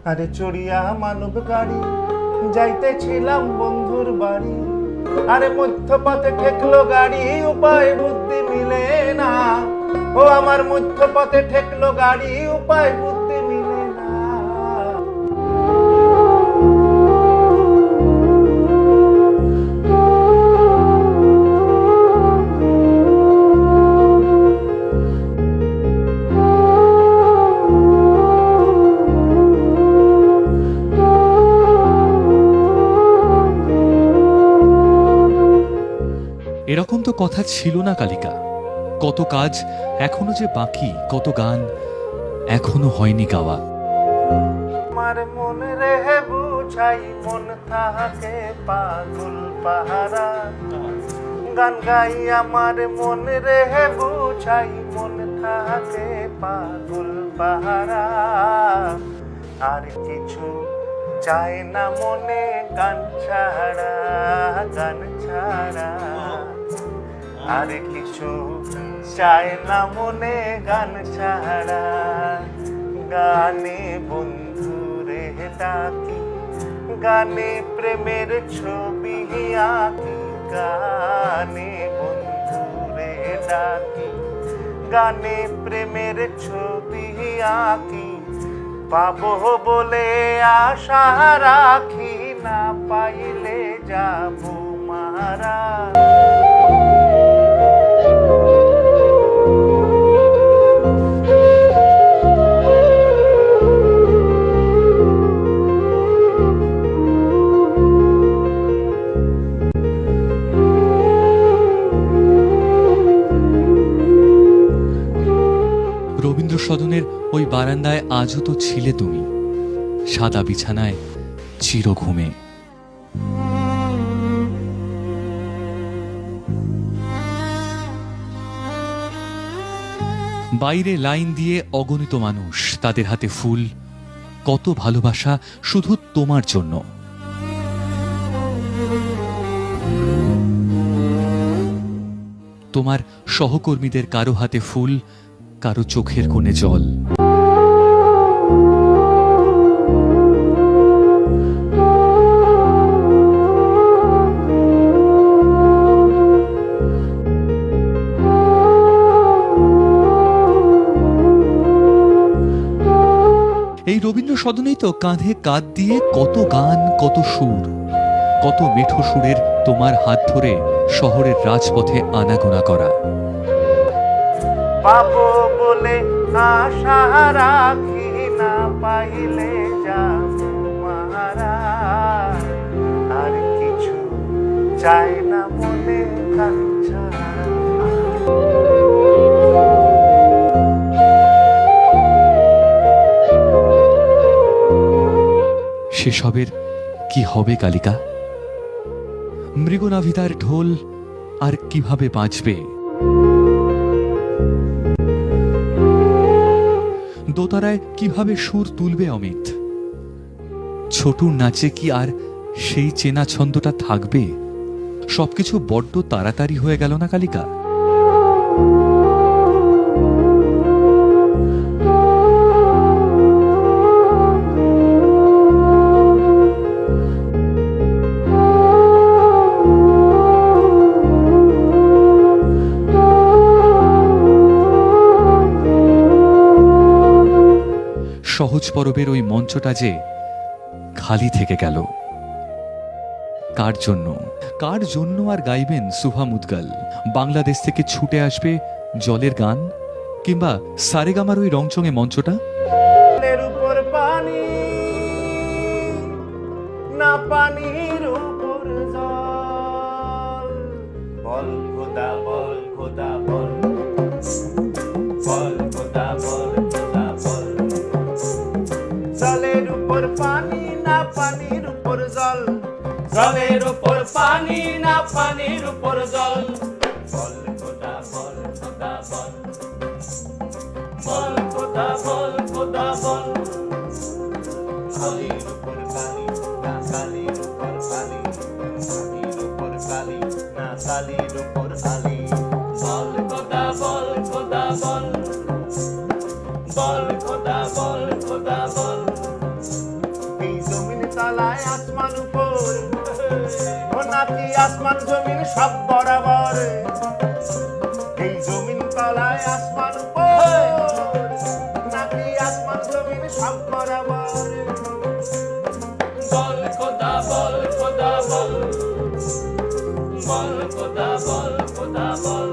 আরে চড়িয়া মানব গাড়ি যাইতেছিলাম বন্ধুর বাড়ি, আরে মধ্যপথে ঠেকলো গাড়ি, উপায় বুদ্ধি মিলে না। ও আমার মধ্যপথে ঠেকলো গাড়ি, উপায় বুদ্ধি মিলে না। এরকম তো কথা ছিল না কালিকা। কত কাজ এখনো যে বাকি, কত গান এখনো হয়নি গাওয়া। আমার মন রে বুঝাই মন থাকে পাগল পাহারা, গান গাই আমার মন রে বুঝাই মন থাকে পাগল পাহারা। আর কিছু চাই না মনে গান ছাড়া, গান ছাড়া আর কিছু চাই না মনে গান ছাড়া। গানে বন্ধু রে ডাকি, গানে প্রেমের ছবি আঁকি, গানে বন্ধু রে ডাকি, গানে প্রেমের ছবি আঁকি। পাবো বলে আশা রাখি, না পাইলে যাবো মারা। রবীন্দ্র সদনের ওই বারান্দায় আজও তো ছিলে তুমি, সাদা বিছানায় চির ঘুমে। বাইরে লাইন দিয়ে অগণিত মানুষ, তাদের হাতে ফুল, কত ভালোবাসা শুধু তোমার জন্য। তোমার সহকর্মীদের কারো হাতে ফুল, কারো চোখের কোণে জল। এই রবীন্দ্র সদনেই তো কাঁধে কাঁধ দিয়ে কত গান, কত সুর, কত মেঠো সুরের তোমার হাত ধরে শহরের রাজপথে আনাগোনা করা। পাবো বলে আশা রাখি, না পাইলে যাবো মারা। আর কিছু চাই না মনে গান ছাড়া। সেসবের কি হবে কালিকা? মৃগনাভিতার ঢোল আর কিভাবে বাঁচবে? দোতারায় কিভাবে সুর তুলবে অমিত? ছোটুর নাচে কি আর সেই চেনা ছন্দটা থাকবে? সবকিছু বড্ড তাড়াতাড়ি হয়ে গেল না কালিকা? সহজ পরবের ওই মঞ্চটা যে খালি থেকে গেল। কার জন্য, কার জন্য আর গাইবেন সুভা মুদগাল? বাংলাদেশ থেকে ছুটে আসবে জলের গান, কিংবা সারেগামার ওই রংচঙে মঞ্চটা? উপর পানি না পানির উপর জল, বল খোদা বল খোদা বল, বল খোদা বল খোদা বল। জলের উপর পানি না পানির উপর জল, জলের উপর পানি না পানির উপর জল। বল খোদা বল খোদা বল, বল খোদা বল খোদা বল। কালির উপর কালি না কালির উপর কালি, কালির উপর কালি না কালির উপর কালি। বল খোদা বল খোদা বল, বল খোদা বল খোদা বল। তলায় আসমান উপর, ও নাকি আসমান জমিন সব বরাবর, এই জমিন তলায় আসমান উপর, নাকি আসমান জমিন সব বরাবর। বল খোদা বল খোদা বল, বল খোদা বল খোদা বল।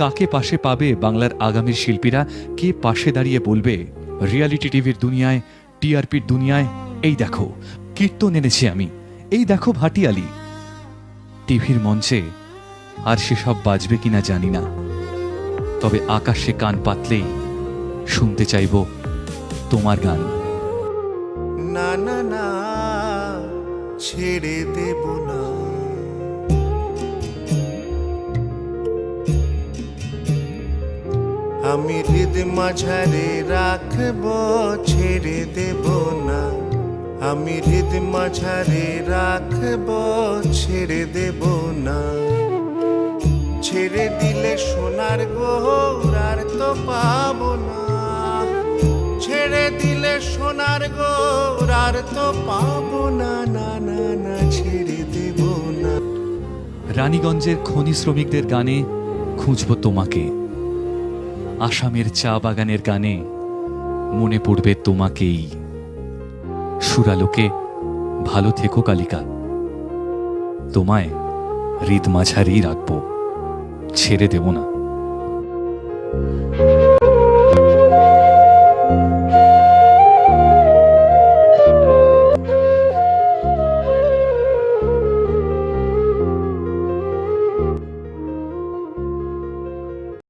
কাকে পাশে পাবে বাংলার আগামীর শিল্পীরা? কে পাশে দাঁড়িয়ে বলবে রিয়ালিটি টিভির দুনিয়ায়, টিআরপির দুনিয়ায় এই দেখো কীর্তন এনেছি আমি, এই দেখো ভাটিয়ালি। টিভির মঞ্চে আর সেসব বাজবে কিনা জানি না, তবে আকাশে কান পাতলেই শুনতে চাইব তোমার গান। না না না, ছেড়ে দেব না, আমি হৃদ মাঝারে রাখব, ছেড়ে দেব না, আমি হৃদ মাঝারে রাখব, ছেড়ে দেব না। ছেড়ে দিলে সোনার গহর আর তো পাবো না, ছেড়ে দিলে সোনার গহর আর তো পাবো না, না না না, ছেড়ে দেব না। রানীগঞ্জের খনি শ্রমিকদের গানে খুঁজব তোমাকে, আসামের চা বাগানের গানে মনে পড়বে তোমাকেই। সুরালোকে ভালো থেকো কালিকা, তোমায় হৃদ মাঝারেই রাখবো, ছেড়ে দেব না।